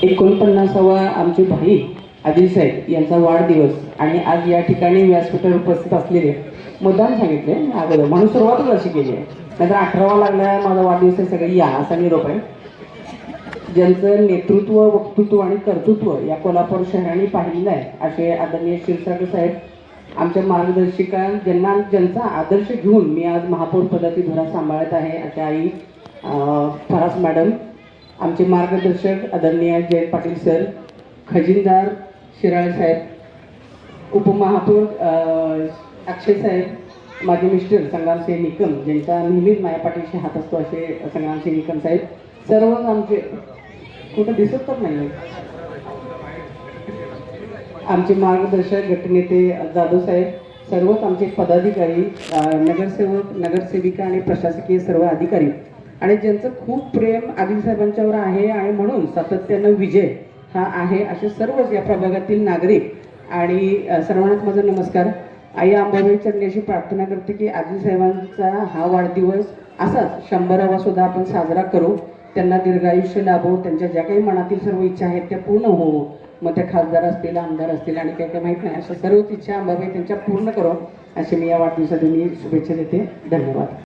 49वा आमचे भाई आदिल साहेब यांचा वाढदिवस आणि आज या ठिकाणी व्यासपीठावर उपस्थित असलेले मुद्दाम सांगितले अगोदर म्हणून सुरुवातच अशी केली आहे, नंतर 18वा लागला माझा वाढदिवस आहे, सगळी या असा निरोप आहे. ज्यांचं नेतृत्व, वक्तृत्व आणि कर्तृत्व या कोल्हापूर शहराने पाहिलेलं आहे असे आदरणीय क्षीरसागर साहेब, आमच्या मार्गदर्शिका ज्यांचा आदर्श घेऊन मी आज महापौर पदाची धुरा सांभाळत आहे अशा आई फरास मॅडम, आमचे मार्गदर्शक आदरणीय जयंत पाटील सर, खजिनदार शिराळे साहेब, उपमहापौर अक्षय साहेब, माझे मिस्टर संग्रामसिंह निकम ज्यांचा नेहमीच माया पाटीलशी हात असतो असे संग्रामसिंह निकम साहेब, सर्वच आमचे कुठं दिसत तर नाही, आमचे मार्गदर्शक गटनेते जाधव साहेब, सर्वच आमचे पदाधिकारी, नगरसेवक, नगरसेविका आणि प्रशासकीय सर्व अधिकारी आणि ज्यांचं खूप प्रेम आदिल साहेबांच्यावर आहे आणि म्हणून सातत्यानं विजय हा आहे असे सर्वच या प्रभागातील नागरिक आणि सर्वांनाच माझा नमस्कार. आई अंबाबाई चरणी अशी प्रार्थना करते की आदिल साहेबांचा हा वाढदिवस असाच 100वा सुद्धा आपण साजरा करू, त्यांना दीर्घायुष्य लाभो, त्यांच्या ज्या काही मनातील सर्व इच्छा आहेत त्या पूर्ण होवो, मग त्या खासदार असतील, आमदार असतील आणि काही काही माहीत नाही, अशा सर्वच इच्छा अंबाबाई त्यांच्या पूर्ण करो अशी मी या वाढदिवसासाठी शुभेच्छा देते. धन्यवाद.